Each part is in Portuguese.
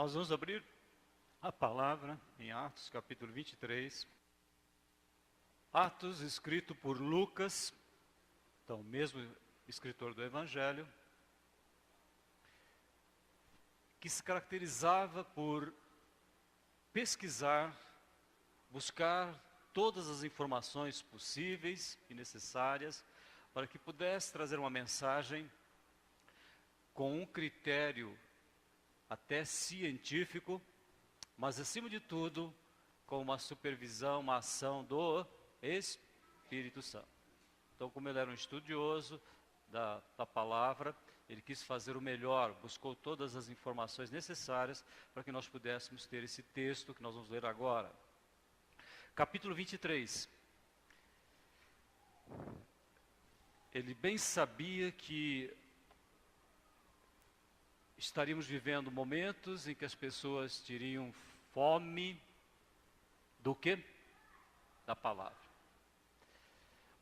Nós vamos abrir a palavra em Atos, capítulo 23. Atos, escrito por Lucas, então, o mesmo escritor do Evangelho, que se caracterizava por pesquisar, buscar todas as informações possíveis e necessárias para que pudesse trazer uma mensagem com um critério até científico, mas acima de tudo, com uma supervisão, uma ação do Espírito Santo. Então, como ele era um estudioso da palavra, ele quis fazer o melhor, buscou todas as informações necessárias para que nós pudéssemos ter esse texto que nós vamos ler agora. Capítulo 23. Ele bem sabia que estaríamos vivendo momentos em que as pessoas teriam fome do quê? Da palavra.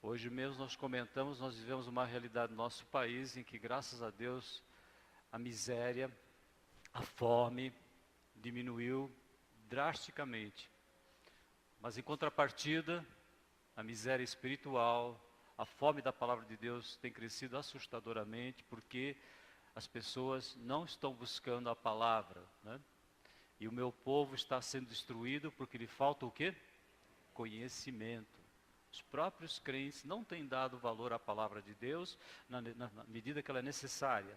Hoje mesmo nós comentamos, nós vivemos uma realidade no nosso país em que, graças a Deus, a miséria, a fome diminuiu drasticamente. Mas em contrapartida, a miséria espiritual, a fome da palavra de Deus tem crescido assustadoramente, porque as pessoas não estão buscando a palavra, né? E o meu povo está sendo destruído porque lhe falta o quê? Conhecimento. Os próprios crentes não têm dado valor à palavra de Deus na medida que ela é necessária.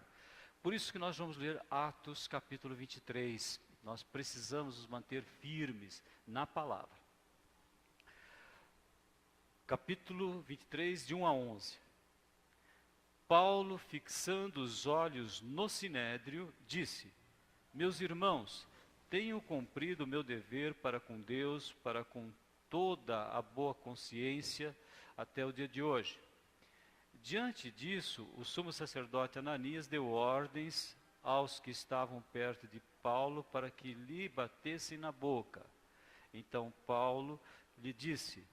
Por isso que nós vamos ler Atos capítulo 23. Nós precisamos nos manter firmes na palavra. Capítulo 23, de 1 a 11. Paulo, fixando os olhos no sinédrio, disse: Meus irmãos, tenho cumprido o meu dever para com Deus, para com toda a boa consciência, até o dia de hoje. Diante disso, o sumo sacerdote Ananias deu ordens aos que estavam perto de Paulo para que lhe batessem na boca. Então Paulo lhe disse: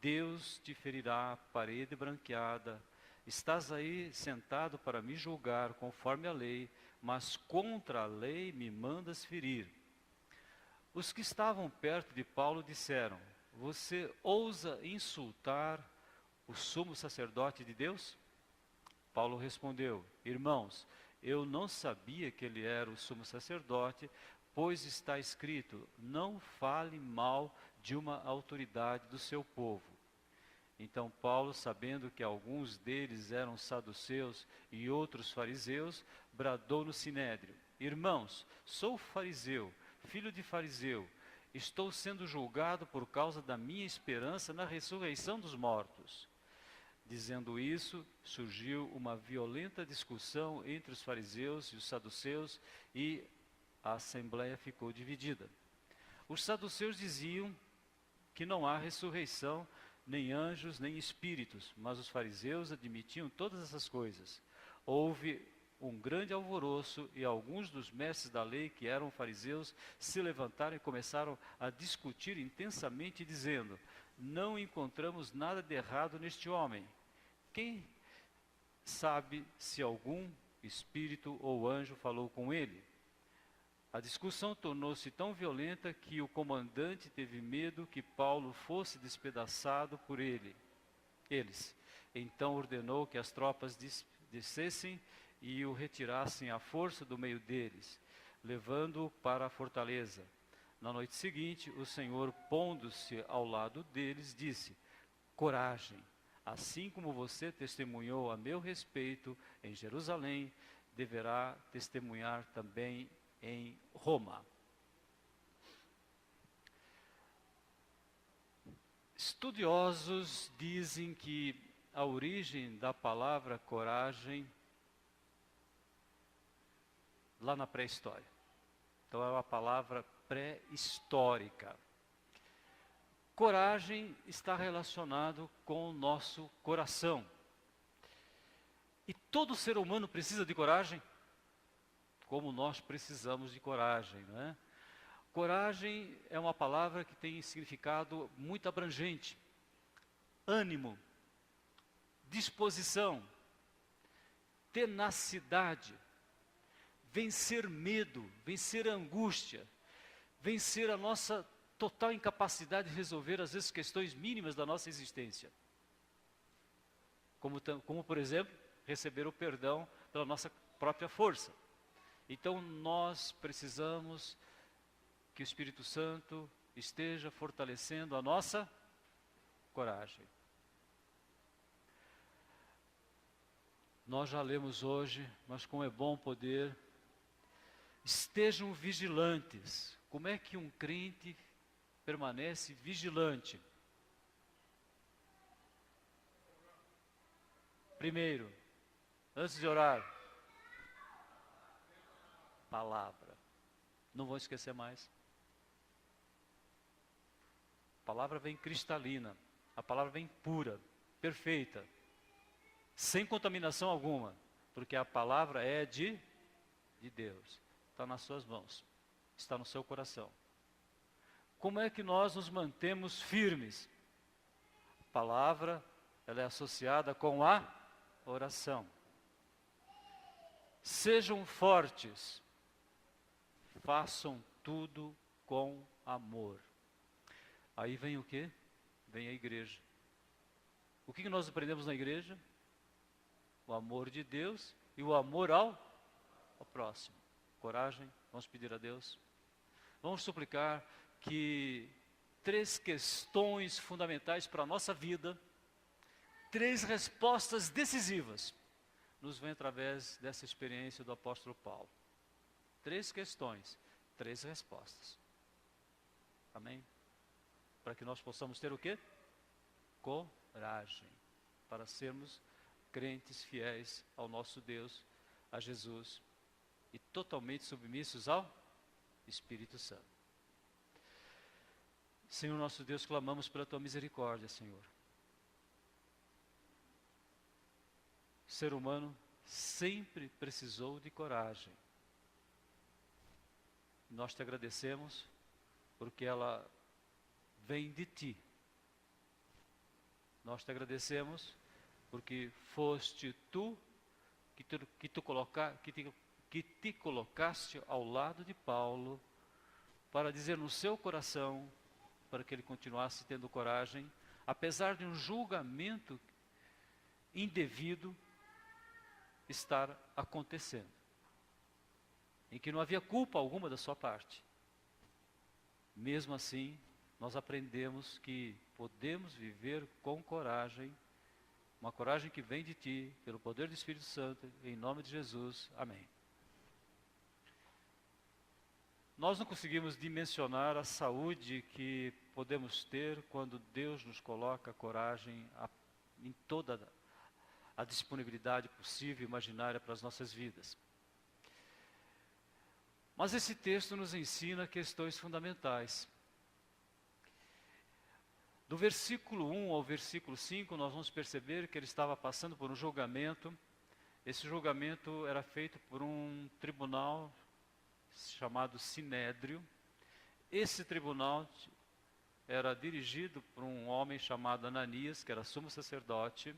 Deus te ferirá, parede branqueada. Estás aí sentado para me julgar conforme a lei, mas contra a lei me mandas ferir. Os que estavam perto de Paulo disseram: Você ousa insultar o sumo sacerdote de Deus? Paulo respondeu: Irmãos, eu não sabia que ele era o sumo sacerdote, pois está escrito: Não fale mal de uma autoridade do seu povo. Então Paulo, sabendo que alguns deles eram saduceus e outros fariseus, bradou no sinédrio: Irmãos, sou fariseu, filho de fariseu. Estou sendo julgado por causa da minha esperança na ressurreição dos mortos. Dizendo isso, surgiu uma violenta discussão entre os fariseus e os saduceus e a assembleia ficou dividida. Os saduceus diziam que não há ressurreição, nem anjos, nem espíritos, mas os fariseus admitiam todas essas coisas. Houve um grande alvoroço e alguns dos mestres da lei, que eram fariseus, se levantaram e começaram a discutir intensamente, dizendo: Não encontramos nada de errado neste homem. Quem sabe se algum espírito ou anjo falou com ele? A discussão tornou-se tão violenta que o comandante teve medo que Paulo fosse despedaçado por eles. Então ordenou que as tropas descessem e o retirassem à força do meio deles, levando-o para a fortaleza. Na noite seguinte, o Senhor, pondo-se ao lado deles, disse: Coragem, assim como você testemunhou a meu respeito em Jerusalém, deverá testemunhar também em Roma. Estudiosos dizem que a origem da palavra coragem lá na pré-história. Então é uma palavra pré-histórica. Coragem está relacionado com o nosso coração. E todo ser humano precisa de coragem, como nós precisamos de coragem, não é? Coragem é uma palavra que tem significado muito abrangente. Ânimo, disposição, tenacidade, vencer medo, vencer a angústia, vencer a nossa total incapacidade de resolver, às vezes, questões mínimas da nossa existência. Como, por exemplo, receber o perdão pela nossa própria força. Então, nós precisamos que o Espírito Santo esteja fortalecendo a nossa coragem. Nós já lemos hoje, mas como é bom poder. Estejam vigilantes. Como é que um crente permanece vigilante? Primeiro, antes de orar, palavra. Não vou esquecer mais. A palavra vem cristalina, a palavra vem pura, perfeita, sem contaminação alguma, porque a palavra é de Deus, está nas suas mãos, está no seu coração. Como é que nós nos mantemos firmes? A palavra, ela é associada com a oração. Sejam fortes, façam tudo com amor. Aí vem o quê? Vem a igreja. O que nós aprendemos na igreja? O amor de Deus e o amor ao próximo. Coragem, vamos pedir a Deus. Vamos suplicar que 3 questões fundamentais para a nossa vida, 3 respostas decisivas, nos vêm através dessa experiência do apóstolo Paulo. 3 questões, 3 respostas. Amém? Para que nós possamos ter o quê? Coragem. Para sermos crentes fiéis ao nosso Deus, a Jesus, e totalmente submissos ao Espírito Santo. Senhor nosso Deus, clamamos pela Tua misericórdia, Senhor. O ser humano sempre precisou de coragem. Nós Te agradecemos porque ela vem de Ti. Nós Te agradecemos porque foste Tu que te colocaste ao lado de Paulo para dizer no seu coração, para que ele continuasse tendo coragem, apesar de um julgamento indevido estar acontecendo, em que não havia culpa alguma da sua parte. Mesmo assim, nós aprendemos que podemos viver com coragem, uma coragem que vem de Ti, pelo poder do Espírito Santo, em nome de Jesus. Amém. Nós não conseguimos dimensionar a saúde que podemos ter quando Deus nos coloca coragem em toda a disponibilidade possível e imaginária para as nossas vidas. Mas esse texto nos ensina questões fundamentais. Do versículo 1 ao versículo 5, nós vamos perceber que ele estava passando por um julgamento. Esse julgamento era feito por um tribunal chamado Sinédrio. Esse tribunal era dirigido por um homem chamado Ananias, que era sumo sacerdote,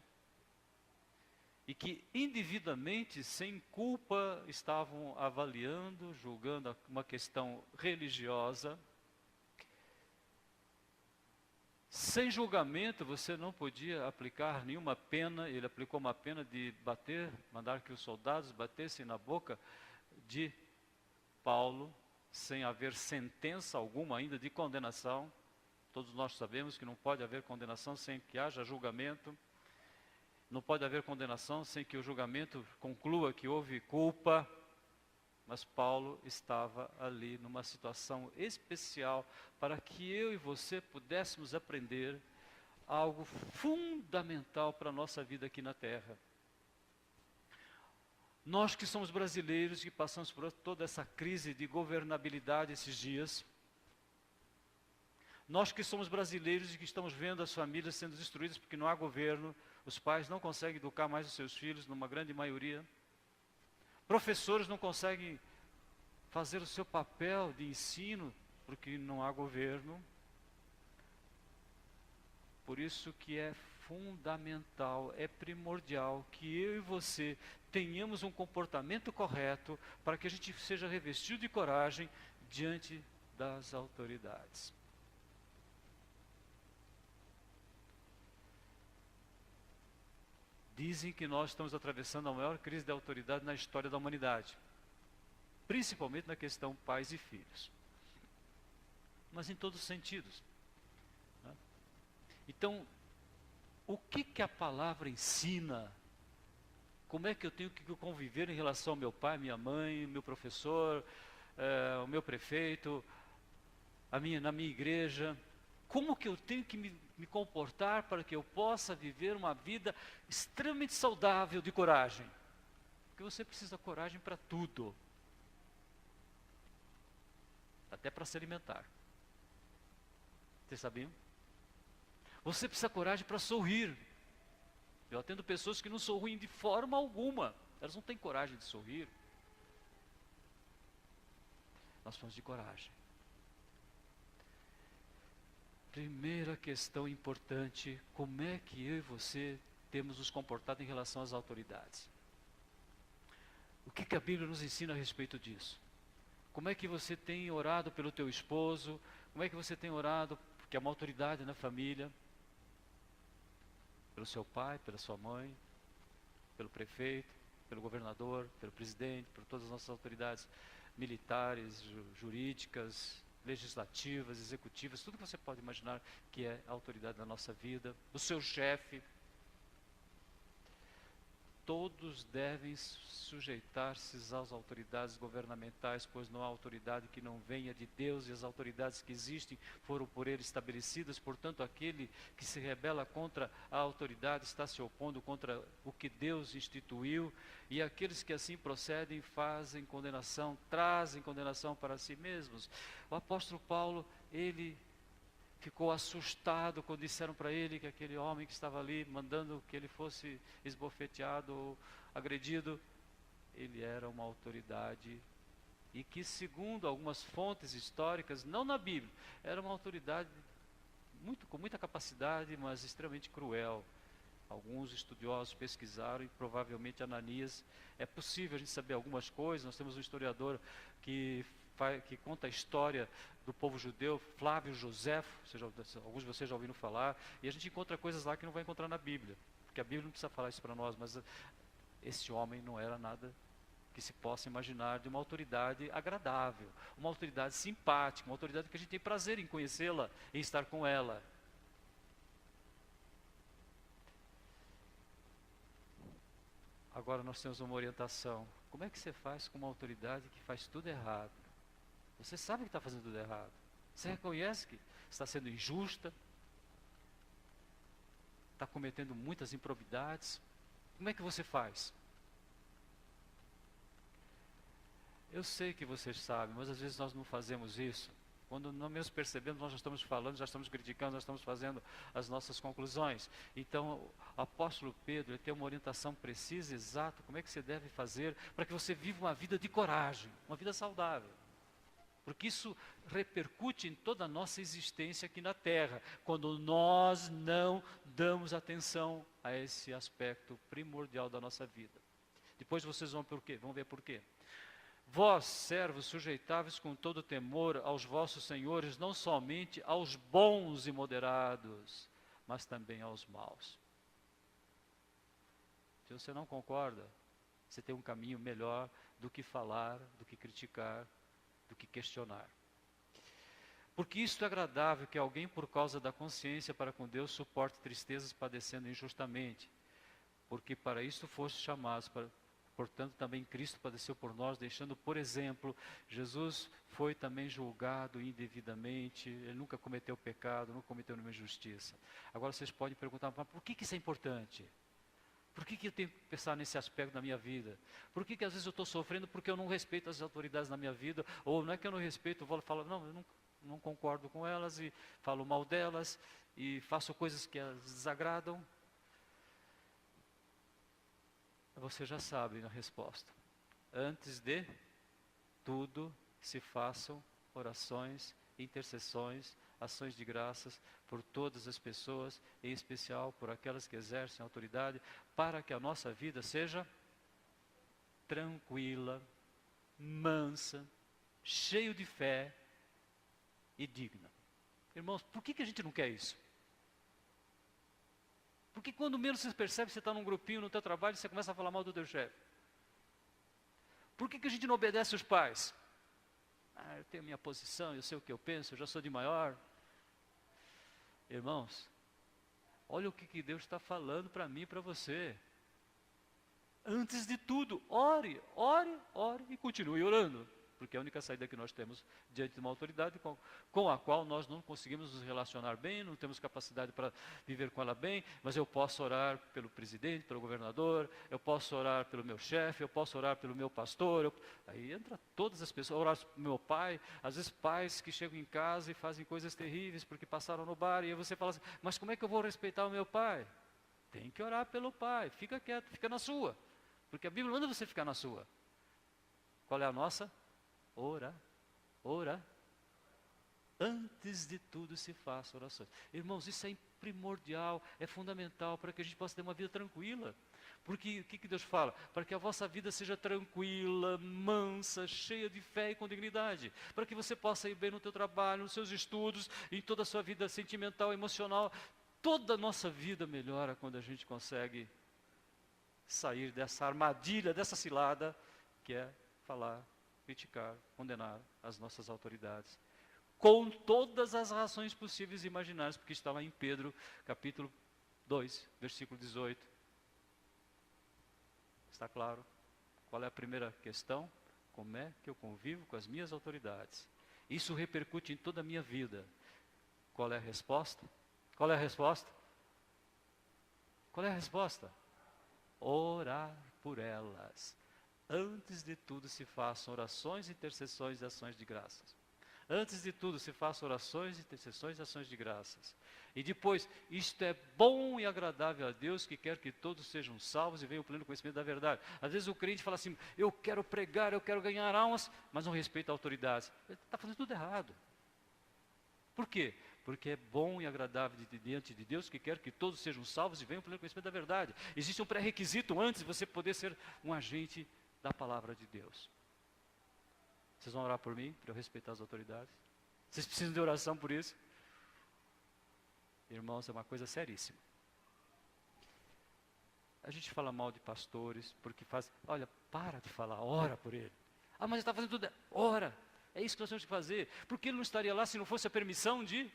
e que individualmente, sem culpa, estavam avaliando, julgando uma questão religiosa. Sem julgamento, você não podia aplicar nenhuma pena. Ele aplicou uma pena de mandar que os soldados batessem na boca de Paulo, sem haver sentença alguma ainda de condenação. Todos nós sabemos que não pode haver condenação sem que haja julgamento. Não pode haver condenação sem que o julgamento conclua que houve culpa. Mas Paulo estava ali numa situação especial para que eu e você pudéssemos aprender algo fundamental para a nossa vida aqui na terra. Nós que somos brasileiros, que passamos por toda essa crise de governabilidade esses dias, nós que somos brasileiros e que estamos vendo as famílias sendo destruídas porque não há governo, os pais não conseguem educar mais os seus filhos, numa grande maioria, professores não conseguem fazer o seu papel de ensino porque não há governo. Por isso que é fundamental, é primordial que eu e você tenhamos um comportamento correto para que a gente seja revestido de coragem diante das autoridades. Dizem que nós estamos atravessando a maior crise de autoridade na história da humanidade, principalmente na questão pais e filhos, mas em todos os sentidos, né? Então, o que a palavra ensina? Como é que eu tenho que conviver em relação ao meu pai, minha mãe, meu professor, o meu prefeito, na minha igreja? Como que eu tenho que me comportar para que eu possa viver uma vida extremamente saudável de coragem? Porque você precisa de coragem para tudo. Até para se alimentar. Vocês sabiam? Você precisa de coragem para sorrir. Eu atendo pessoas que não sorriem de forma alguma. Elas não têm coragem de sorrir. Nós precisamos de coragem. Primeira questão importante, como é que eu e você temos nos comportado em relação às autoridades? O que a Bíblia nos ensina a respeito disso? Como é que você tem orado pelo teu esposo? Como é que você tem orado, porque é uma autoridade na família? Pelo seu pai, pela sua mãe, pelo prefeito, pelo governador, pelo presidente, por todas as nossas autoridades militares, jurídicas, legislativas, executivas, tudo que você pode imaginar que é a autoridade da nossa vida, o seu chefe. Todos devem sujeitar-se às autoridades governamentais, pois não há autoridade que não venha de Deus, e as autoridades que existem foram por Ele estabelecidas. Portanto, aquele que se rebela contra a autoridade está se opondo contra o que Deus instituiu, e aqueles que assim procedem fazem condenação, trazem condenação para si mesmos. O apóstolo Paulo, ele ficou assustado quando disseram para ele que aquele homem que estava ali mandando que ele fosse esbofeteado ou agredido, ele era uma autoridade e que, segundo algumas fontes históricas, não na Bíblia, era uma autoridade com muita capacidade, mas extremamente cruel. Alguns estudiosos pesquisaram e provavelmente Ananias, é possível a gente saber algumas coisas. Nós temos um historiador que conta a história do povo judeu, Flávio Joséfo, alguns de vocês já ouviram falar, e a gente encontra coisas lá que não vai encontrar na Bíblia, porque a Bíblia não precisa falar isso para nós, mas esse homem não era nada que se possa imaginar de uma autoridade agradável, uma autoridade simpática, uma autoridade que a gente tem prazer em conhecê-la, em estar com ela. Agora nós temos uma orientação. Como é que você faz com uma autoridade que faz tudo errado? Você sabe que está fazendo tudo errado. Você reconhece que está sendo injusta, está cometendo muitas improbidades. Como é que você faz? Eu sei que vocês sabem, mas às vezes nós não fazemos isso. Quando não mesmo percebemos, nós já estamos falando, já estamos criticando, já estamos fazendo as nossas conclusões. Então, o apóstolo Pedro, ele tem uma orientação precisa, exata, como é que você deve fazer para que você viva uma vida de coragem, uma vida saudável. Porque isso repercute em toda a nossa existência aqui na Terra, quando nós não damos atenção a esse aspecto primordial da nossa vida. Depois vocês vão ver por quê. Vós, servos, sujeitáveis com todo temor aos vossos senhores, não somente aos bons e moderados, mas também aos maus. Se você não concorda, você tem um caminho melhor do que falar, do que criticar, do que questionar. Porque isto é agradável que alguém, por causa da consciência para com Deus, suporte tristezas padecendo injustamente. Porque para isto foste chamados, portanto também Cristo padeceu por nós, deixando por exemplo, Jesus foi também julgado indevidamente, ele nunca cometeu pecado, nunca cometeu nenhuma injustiça. Agora vocês podem perguntar, mas por que isso é importante? Por que eu tenho que pensar nesse aspecto da minha vida? Por que às vezes eu estou sofrendo porque eu não respeito as autoridades na minha vida? Ou não é que eu não respeito, eu falo, não, eu não concordo com elas e falo mal delas e faço coisas que as desagradam? Você já sabe a resposta. Antes de tudo, se façam orações, intercessões, ações de graças por todas as pessoas, em especial por aquelas que exercem autoridade, para que a nossa vida seja tranquila, mansa, cheio de fé e digna. Irmãos, por que a gente não quer isso? Porque quando menos você percebe, você está num grupinho no teu trabalho e você começa a falar mal do teu chefe. Por que a gente não obedece os pais? Eu tenho a minha posição, eu sei o que eu penso, eu já sou de maior. Irmãos, olha o que Deus está falando para mim e para você. Antes de tudo, ore, ore, ore e continue orando. Porque é a única saída que nós temos diante de uma autoridade com a qual nós não conseguimos nos relacionar bem, não temos capacidade para viver com ela bem, mas eu posso orar pelo presidente, pelo governador, eu posso orar pelo meu chefe, eu posso orar pelo meu pastor, aí entra todas as pessoas, orar pelo meu pai, às vezes pais que chegam em casa e fazem coisas terríveis porque passaram no bar, e aí você fala assim, mas como é que eu vou respeitar o meu pai? Tem que orar pelo pai, fica quieto, fica na sua, porque a Bíblia manda você ficar na sua. Qual é a nossa? Ora, ora, antes de tudo se faça orações. Irmãos, isso é primordial, é fundamental para que a gente possa ter uma vida tranquila. Porque o que Deus fala? Para que a vossa vida seja tranquila, mansa, cheia de fé e com dignidade. Para que você possa ir bem no teu trabalho, nos seus estudos, em toda a sua vida sentimental, emocional. Toda a nossa vida melhora quando a gente consegue sair dessa armadilha, dessa cilada, que é falar, criticar, condenar as nossas autoridades, com todas as razões possíveis e imaginárias, porque está lá em Pedro, capítulo 2, versículo 18. Está claro? Qual é a primeira questão? Como é que eu convivo com as minhas autoridades? Isso repercute em toda a minha vida. Qual é a resposta? Qual é a resposta? Qual é a resposta? Orar por elas. Antes de tudo se façam orações, intercessões e ações de graças. Antes de tudo se façam orações, intercessões e ações de graças. E depois, isto é bom e agradável a Deus, que quer que todos sejam salvos e venham ao pleno conhecimento da verdade. Às vezes o crente fala assim, eu quero pregar, eu quero ganhar almas, mas não respeita autoridades. Ele está fazendo tudo errado. Por quê? Porque é bom e agradável diante de Deus, que quer que todos sejam salvos e venham ao pleno conhecimento da verdade. Existe um pré-requisito antes de você poder ser um agente da palavra de Deus. Vocês vão orar por mim, para eu respeitar as autoridades? Vocês precisam de oração por isso? Irmãos, é uma coisa seríssima. A gente fala mal de pastores, porque faz, olha, para de falar, ora por ele. Mas ele está fazendo tudo, ora. É isso que nós temos que fazer. Porque ele não estaria lá se não fosse a permissão de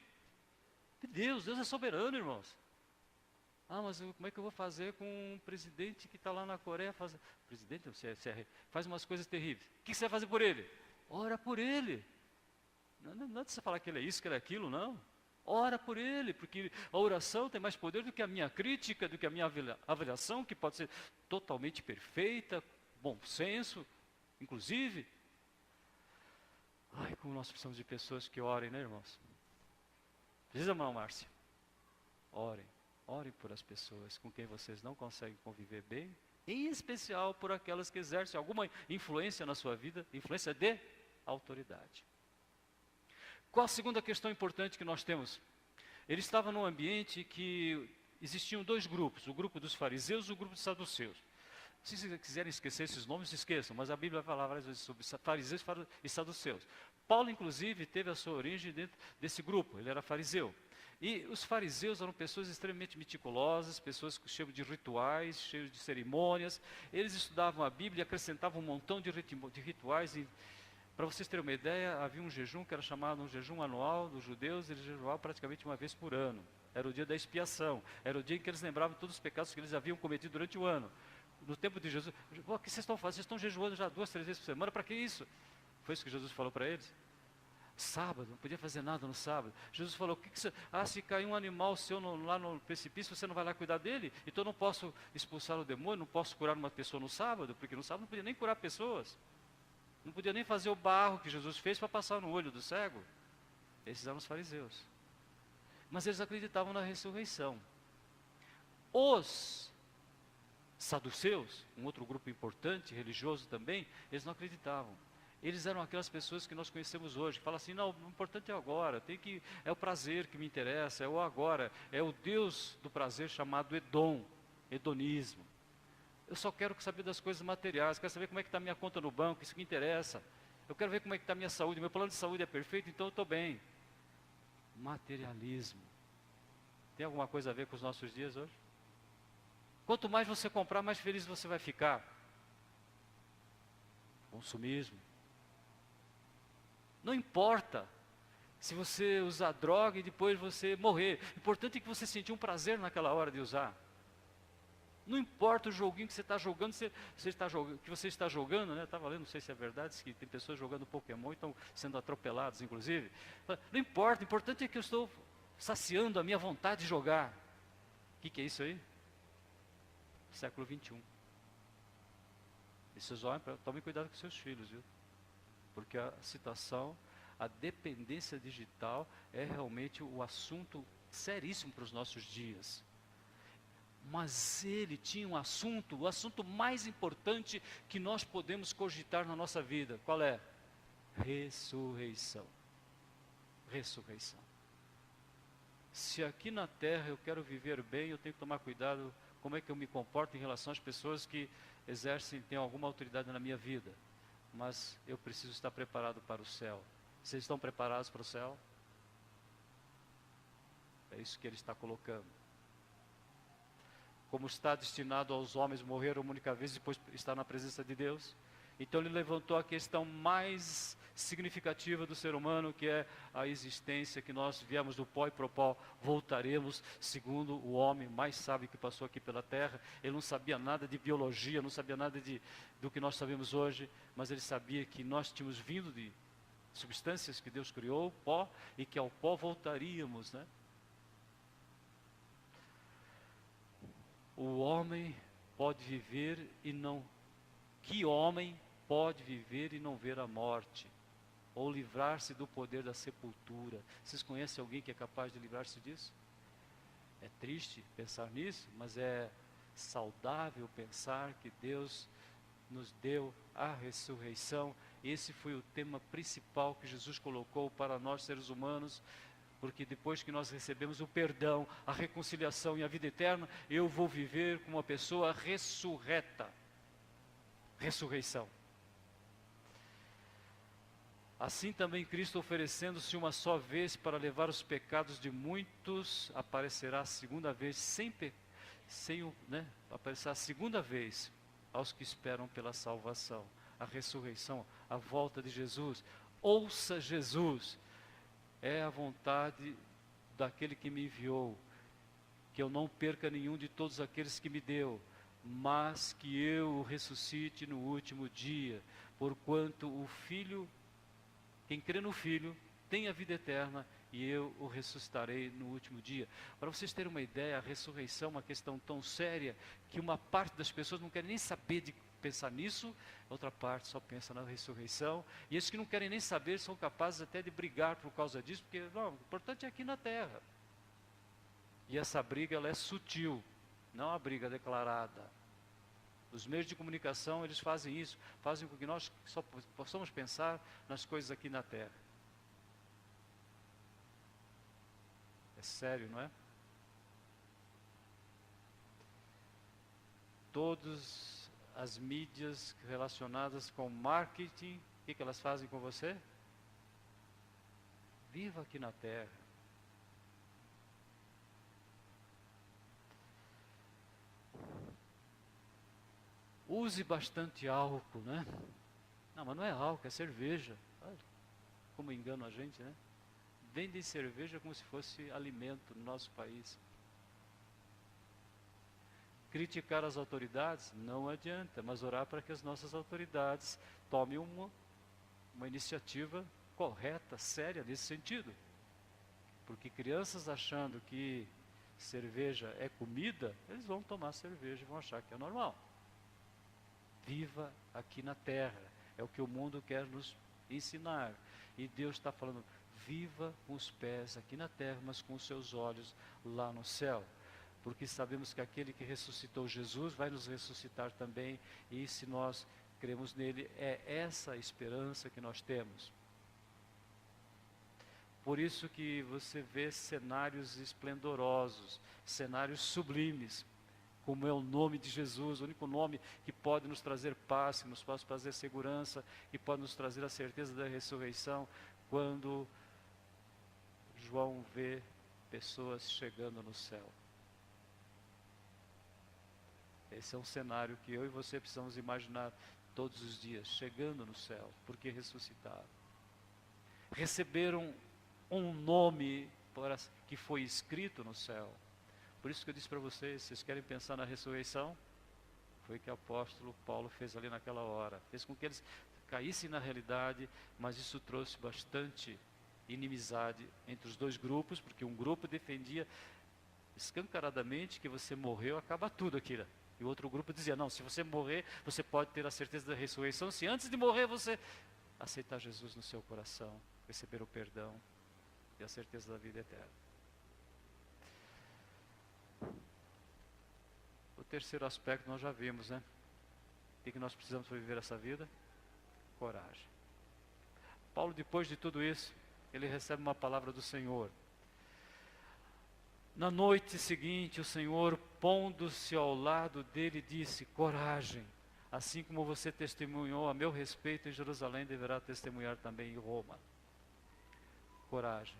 Deus. Deus é soberano, irmãos. Mas como é que eu vou fazer com um presidente que está lá na Coreia? Presidente, faz umas coisas terríveis. O que você vai fazer por ele? Ora por ele. Não é de você falar que ele é isso, que ele é aquilo, não. Ora por ele, porque a oração tem mais poder do que a minha crítica, do que a minha avaliação, que pode ser totalmente perfeita, bom senso, inclusive. Como nós precisamos de pessoas que orem, né, irmãos? Precisa não, Márcia? Orem. Orem por as pessoas com quem vocês não conseguem conviver bem, em especial por aquelas que exercem alguma influência na sua vida, influência de autoridade. Qual a segunda questão importante que nós temos? Ele estava num ambiente que existiam dois grupos, o grupo dos fariseus e o grupo dos saduceus. Se vocês quiserem esquecer esses nomes, se esqueçam, mas a Bíblia vai falar várias vezes sobre fariseus e saduceus. Paulo, inclusive, teve a sua origem dentro desse grupo, ele era fariseu. E os fariseus eram pessoas extremamente meticulosas, pessoas cheias de rituais, cheias de cerimônias. Eles estudavam a Bíblia e acrescentavam um montão de rituais. Para vocês terem uma ideia, havia um jejum que era chamado um jejum anual dos judeus, eles jejuavam praticamente uma vez por ano. Era o dia da expiação, era o dia em que eles lembravam todos os pecados que eles haviam cometido durante o ano. No tempo de Jesus, o que vocês estão fazendo? Vocês estão jejuando já 2, 3 vezes por semana, para que isso? Foi isso que Jesus falou para eles? Sábado, não podia fazer nada no sábado. Jesus falou, se cair um animal seu lá no precipício, você não vai lá cuidar dele? Então eu não posso expulsar o demônio, não posso curar uma pessoa no sábado, porque no sábado não podia nem curar pessoas. Não podia nem fazer o barro que Jesus fez para passar no olho do cego. Esses eram os fariseus. Mas eles acreditavam na ressurreição. Os saduceus, um outro grupo importante, religioso também, eles não acreditavam. Eles eram aquelas pessoas que nós conhecemos hoje, que falam assim, não, o importante é agora, é o prazer que me interessa, é o agora, é o Deus do prazer chamado Edom, hedonismo. Eu só quero saber das coisas materiais, quero saber como é que está a minha conta no banco, isso que interessa. Eu quero ver como é que está a minha saúde, meu plano de saúde é perfeito, então eu estou bem. Materialismo. Tem alguma coisa a ver com os nossos dias hoje? Quanto mais você comprar, mais feliz você vai ficar. Consumismo. Não importa se você usar droga e depois você morrer. O importante é que você sentiu um prazer naquela hora de usar. Não importa o joguinho que você está jogando, que você está jogando, né? Estava lendo, não sei se é verdade, que tem pessoas jogando Pokémon e estão sendo atropelados, inclusive. Não importa, o importante é que eu estou saciando a minha vontade de jogar. O que é isso aí? Século 21. E vocês olhem, tomem cuidado com seus filhos, viu? Porque a situação, a dependência digital é realmente o assunto seríssimo para os nossos dias. Mas ele tinha um assunto, o assunto mais importante que nós podemos cogitar na nossa vida. Qual é? Ressurreição. Ressurreição. Se aqui na terra eu quero viver bem, eu tenho que tomar cuidado como é que eu me comporto em relação às pessoas que têm alguma autoridade na minha vida. Mas eu preciso estar preparado para o céu. Vocês estão preparados para o céu? É isso que ele está colocando. Como está destinado aos homens morrer uma única vez e depois estar na presença de Deus. Então ele levantou a questão mais significativa do ser humano, que é a existência, que nós viemos do pó e pro pó, voltaremos, segundo o homem mais sábio que passou aqui pela terra. Ele não sabia nada de biologia, não sabia nada do que nós sabemos hoje, mas ele sabia que nós tínhamos vindo de substâncias que Deus criou, pó, e que ao pó voltaríamos, né? O homem pode viver e não... Que homem pode viver e não ver a morte? Ou livrar-se do poder da sepultura? Vocês conhecem alguém que é capaz de livrar-se disso? É triste pensar nisso, mas é saudável pensar que Deus nos deu a ressurreição. Esse foi o tema principal que Jesus colocou para nós seres humanos. Porque depois que nós recebemos o perdão, a reconciliação e a vida eterna, eu vou viver como uma pessoa ressurreta. Ressurreição. Assim também Cristo, oferecendo-se uma só vez para levar os pecados de muitos, aparecerá a segunda vez, aparecerá a segunda vez aos que esperam pela salvação. A ressurreição, a volta de Jesus. Ouça Jesus. É a vontade daquele que me enviou, que eu não perca nenhum de todos aqueles que me deu, mas que eu o ressuscite no último dia, porquanto o Filho, quem crê no Filho, tem a vida eterna, e eu o ressuscitarei no último dia. Para vocês terem uma ideia, a ressurreição é uma questão tão séria, que uma parte das pessoas não quer nem saber de pensar nisso, outra parte só pensa na ressurreição, e esses que não querem nem saber são capazes até de brigar por causa disso, porque não, o importante é aqui na terra. E essa briga, ela é sutil, não a briga declarada. Os meios de comunicação, eles fazem isso, fazem com que nós só possamos pensar nas coisas aqui na terra. É sério, não é? Todas as mídias relacionadas com marketing, o que elas fazem com você? Viva aqui na terra. Use bastante álcool, né? Não, mas não é álcool, é cerveja. Olha como engana a gente, né? Vendem cerveja como se fosse alimento no nosso país. Criticar as autoridades não adianta, mas orar para que as nossas autoridades tomem uma iniciativa correta, séria nesse sentido. Porque crianças achando que cerveja é comida, eles vão tomar cerveja e vão achar que é normal. Viva aqui na terra, é o que o mundo quer nos ensinar. E Deus está falando, viva com os pés aqui na terra, mas com os seus olhos lá no céu. Porque sabemos que aquele que ressuscitou Jesus vai nos ressuscitar também, e se nós cremos nele, é essa a esperança que nós temos. Por isso que você vê cenários esplendorosos, cenários sublimes, como é o nome de Jesus, o único nome que pode nos trazer paz, que nos pode trazer segurança, que pode nos trazer a certeza da ressurreição, quando João vê pessoas chegando no céu. Esse é um cenário que eu e você precisamos imaginar todos os dias, chegando no céu, porque ressuscitaram. Receberam um nome que foi escrito no céu. Por isso que eu disse para vocês querem pensar na ressurreição? Foi o que o apóstolo Paulo fez ali naquela hora. Fez com que eles caíssem na realidade, mas isso trouxe bastante inimizade entre os dois grupos, porque um grupo defendia escancaradamente que você morreu, acaba tudo aquilo. E o outro grupo dizia, não, se você morrer, você pode ter a certeza da ressurreição, se antes de morrer você aceitar Jesus no seu coração, receber o perdão e a certeza da vida eterna. O terceiro aspecto nós já vimos, né? O que nós precisamos para viver essa vida? Coragem. Paulo, depois de tudo isso, ele recebe uma palavra do Senhor. Na noite seguinte, o Senhor, pondo-se ao lado dele, disse, coragem, assim como você testemunhou a meu respeito em Jerusalém, deverá testemunhar também em Roma. Coragem.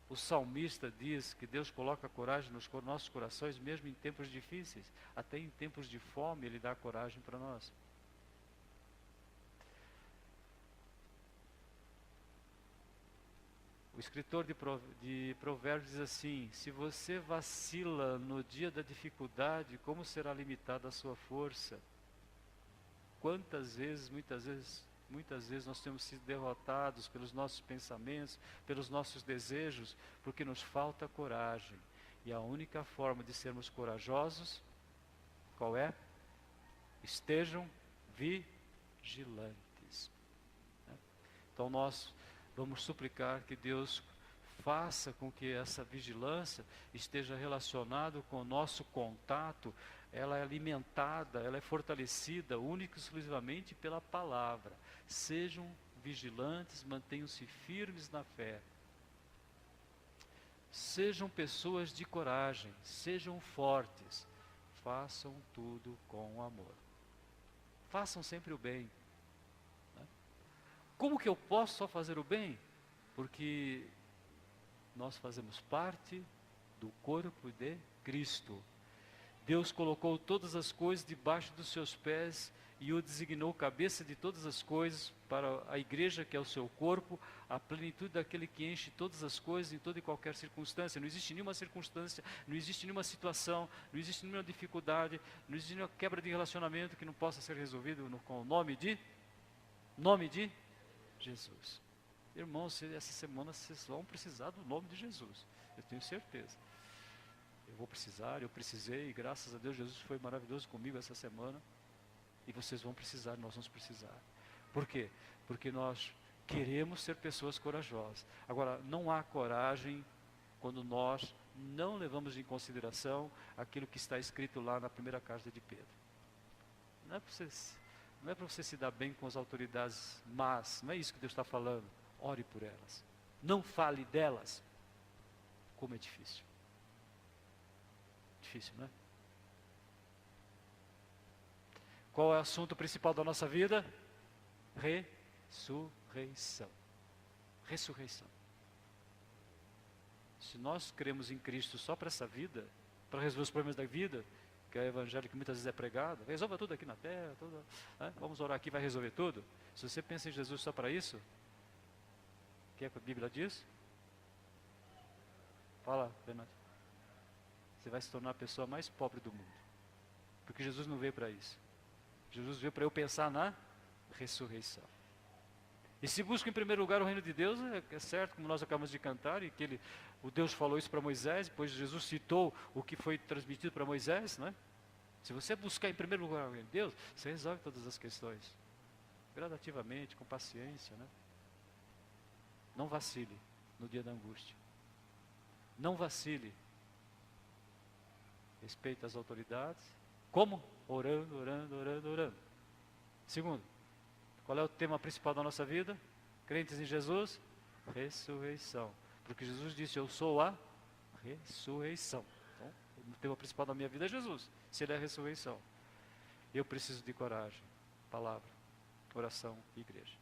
O salmista diz que Deus coloca coragem nos nossos corações, mesmo em tempos difíceis, até em tempos de fome Ele dá coragem para nós. O escritor de Provérbios diz assim, se você vacila no dia da dificuldade, como será limitada a sua força? Quantas vezes, muitas vezes nós temos sido derrotados pelos nossos pensamentos, pelos nossos desejos, porque nos falta coragem. E a única forma de sermos corajosos, qual é? Estejam vigilantes. Então nós vamos suplicar que Deus faça com que essa vigilância esteja relacionada com o nosso contato. Ela é alimentada, ela é fortalecida única e exclusivamente pela palavra. Sejam vigilantes, mantenham-se firmes na fé. Sejam pessoas de coragem, sejam fortes. Façam tudo com amor. Façam sempre o bem. Como que eu posso só fazer o bem? Porque nós fazemos parte do corpo de Cristo. Deus colocou todas as coisas debaixo dos seus pés e o designou cabeça de todas as coisas para a igreja, que é o seu corpo, a plenitude daquele que enche todas as coisas em toda e qualquer circunstância. Não existe nenhuma circunstância, não existe nenhuma situação, não existe nenhuma dificuldade, não existe nenhuma quebra de relacionamento que não possa ser resolvido com o nome de Jesus. Irmãos, essa semana vocês vão precisar do nome de Jesus, eu tenho certeza. Eu vou precisar, eu precisei, e graças a Deus Jesus foi maravilhoso comigo essa semana. E vocês vão precisar, nós vamos precisar. Por quê? Porque nós queremos ser pessoas corajosas. Agora, não há coragem quando nós não levamos em consideração aquilo que está escrito lá na primeira carta de Pedro. Não é para você se dar bem com as autoridades más, não é isso que Deus está falando. Ore por elas. Não fale delas. Como é difícil. Difícil, não é? Qual é o assunto principal da nossa vida? Ressurreição. Ressurreição. Se nós cremos em Cristo só para essa vida, para resolver os problemas da vida, que é o evangelho que muitas vezes é pregado, resolva tudo aqui na terra, tudo, vamos orar aqui, vai resolver tudo. Se você pensa em Jesus só para isso, o que é que a Bíblia diz? Fala, Renato. Você vai se tornar a pessoa mais pobre do mundo. Porque Jesus não veio para isso. Jesus veio para eu pensar na ressurreição. E se busca em primeiro lugar o reino de Deus, é certo, como nós acabamos de cantar, e que o Deus falou isso para Moisés, depois Jesus citou o que foi transmitido para Moisés, né? Se você buscar em primeiro lugar o reino de Deus, você resolve todas as questões. Gradativamente, com paciência, né? Não vacile no dia da angústia. Não vacile. Respeite as autoridades. Como? Orando, orando, orando, orando. Segundo, qual é o tema principal da nossa vida? Crentes em Jesus? Ressurreição. Porque Jesus disse, eu sou a ressurreição. Então, o tema principal da minha vida é Jesus. Se Ele é a ressurreição. Eu preciso de coragem. Palavra, oração e igreja.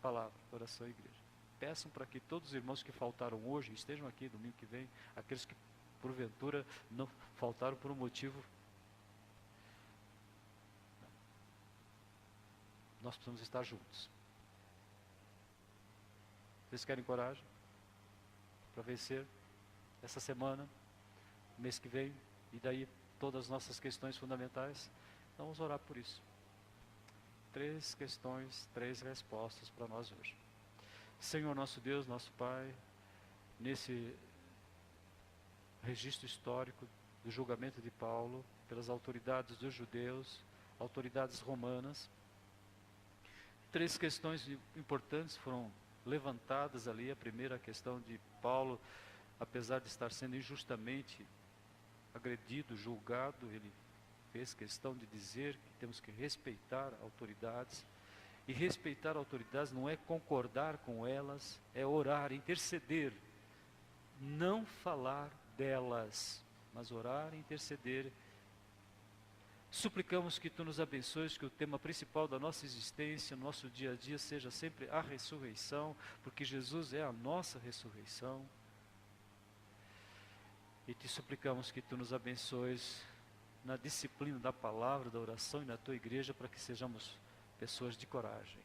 Palavra, oração e igreja. Peçam para que todos os irmãos que faltaram hoje estejam aqui domingo que vem. Aqueles que porventura não faltaram por um motivo. Nós precisamos estar juntos. Vocês querem coragem para vencer essa semana, mês que vem, e daí todas as nossas questões fundamentais? Então vamos orar por isso. 3 questões, 3 respostas para nós hoje. Senhor nosso Deus, nosso Pai, nesse registro histórico do julgamento de Paulo pelas autoridades dos judeus, autoridades romanas, 3 questões importantes foram levantadas ali. A primeira questão de Paulo, apesar de estar sendo injustamente agredido, julgado, ele fez questão de dizer que temos que respeitar autoridades. E respeitar autoridades não é concordar com elas, é orar, interceder. Não falar delas, mas orar e interceder. Suplicamos que Tu nos abençoes, que o tema principal da nossa existência, nosso dia a dia, seja sempre a ressurreição, porque Jesus é a nossa ressurreição. E Te suplicamos que Tu nos abençoes na disciplina da palavra, da oração e na Tua igreja, para que sejamos pessoas de coragem.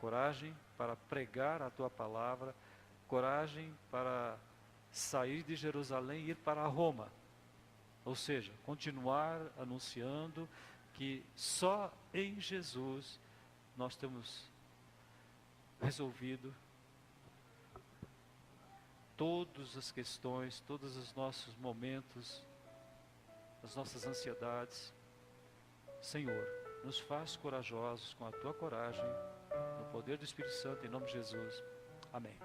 Coragem para pregar a Tua palavra, coragem para sair de Jerusalém e ir para Roma. Ou seja, continuar anunciando que só em Jesus nós temos resolvido todas as questões, todos os nossos momentos, as nossas ansiedades. Senhor, nos faz corajosos com a Tua coragem, no poder do Espírito Santo, em nome de Jesus. Amém.